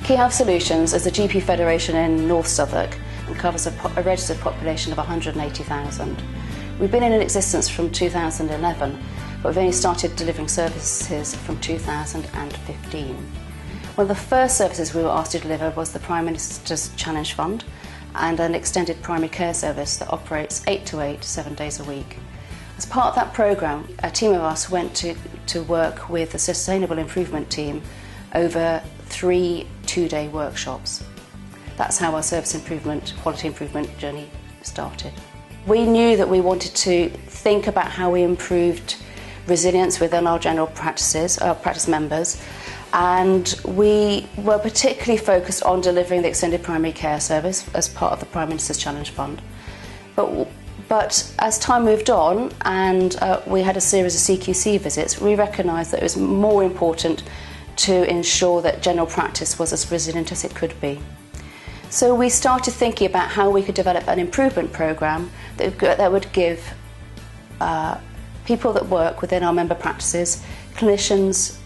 Quay Health Solutions is a GP federation in North Southwark and covers a registered population of 180,000. We've been in existence from 2011, but we've only started delivering services from 2015. One of the first services we were asked to deliver was the Prime Minister's Challenge Fund and an extended primary care service that operates 8 to 8, 7 days a week. As part of that programme, a team of us went to work with the Sustainable Improvement team over 3 two-day workshops. That's how our service improvement, quality improvement journey started. We knew that we wanted to think about how we improved resilience within our general practices, our practice members, and we were particularly focused on delivering the extended primary care service as part of the Prime Minister's Challenge Fund. But as time moved on and we had a series of CQC visits, we recognised that it was more important to ensure that general practice was as resilient as it could be. So we started thinking about how we could develop an improvement programme that would give people that work within our member practices, clinicians,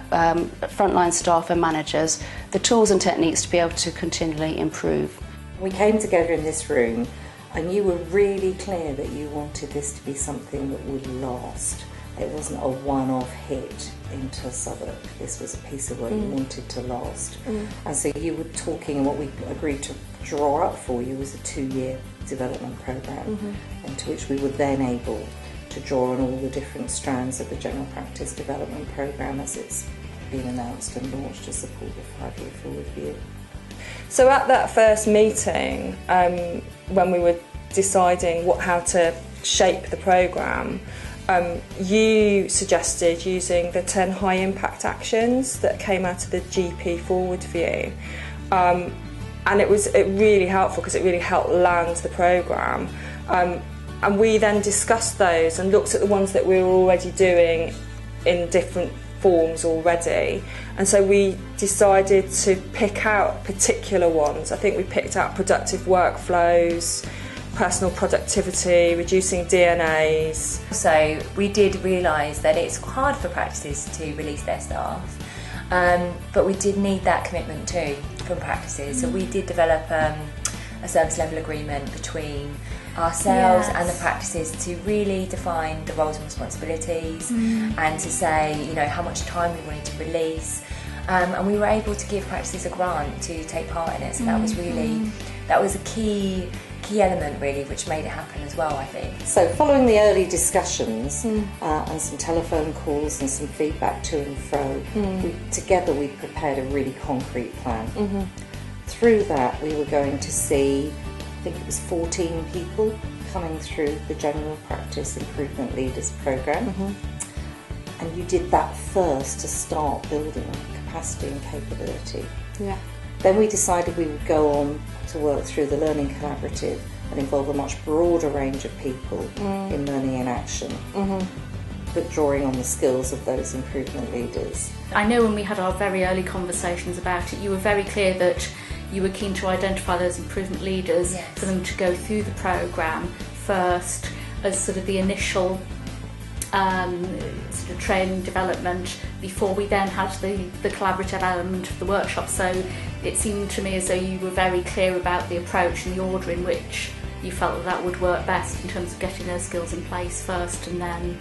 frontline staff and managers, the tools and techniques to be able to continually improve. We came together in this room and you were really clear that you wanted this to be something that would last. It wasn't a one-off hit into Southwark. This was a piece of work you wanted to last. And so you were talking, and what we agreed to draw up for you was a 2-year development programme, into which we were then able to draw on all the different strands of the general practice development programme as it's been announced and launched to support the 5-year forward view. So at that first meeting, when we were deciding how to shape the programme, you suggested using the 10 high impact actions that came out of the GP forward view, and it was really helpful because it really helped land the programme, and we then discussed those and looked at the ones that we were already doing in different forms already, and so we decided to pick out particular ones. I think we picked out productive workflows, personal productivity, reducing DNAs. So we did realise that it's hard for practices to release their staff, but we did need that commitment too from practices. So we did develop a service level agreement between ourselves and the practices to really define the roles and responsibilities and to say, you know, how much time we wanted to release. And we were able to give practices a grant to take part in it. So that was really, that was a key element really, which made it happen as well, I think. So following the early discussions and some telephone calls and some feedback to and fro, together we prepared a really concrete plan. Through that we were going to see, I think it was 14 people coming through the General Practice Improvement Leaders Programme. And you did that first to start building capacity and capability. Then we decided we would go on to work through the Learning Collaborative and involve a much broader range of people in learning in action, but drawing on the skills of those improvement leaders. I know when we had our very early conversations about it, you were very clear that you were keen to identify those improvement leaders for them to go through the programme first as sort of the initial sort of training development before we then had the collaborative element of the workshop. So it seemed to me as though you were very clear about the approach and the order in which you felt that would work best in terms of getting those skills in place first and then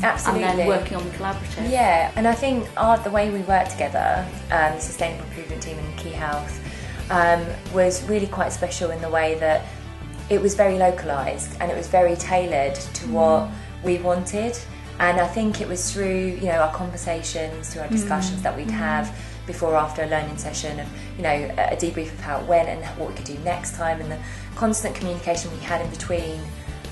absolutely, and then working on the collaborative. And I think the way we worked together, the Sustainable Improvement team and Quay Health, was really quite special in the way that it was very localised and it was very tailored to what we wanted. And I think it was through, you know, our conversations, through our discussions that we'd have before or after a learning session, of, you know, a debrief of how it went and what we could do next time, and the constant communication we had in between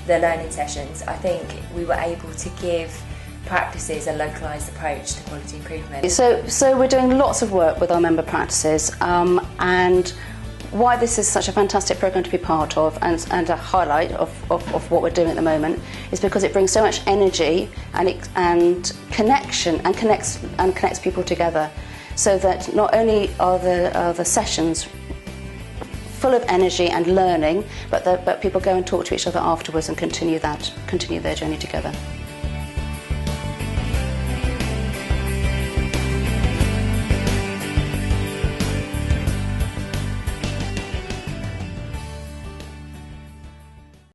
the learning sessions. I think we were able to give practices a localised approach to quality improvement. So we're doing lots of work with our member practices, and why this is such a fantastic programme to be part of and a highlight of what we're doing at the moment is because it brings so much energy and connection and connects people together, so that not only are the sessions full of energy and learning, but people go and talk to each other afterwards and continue their journey together.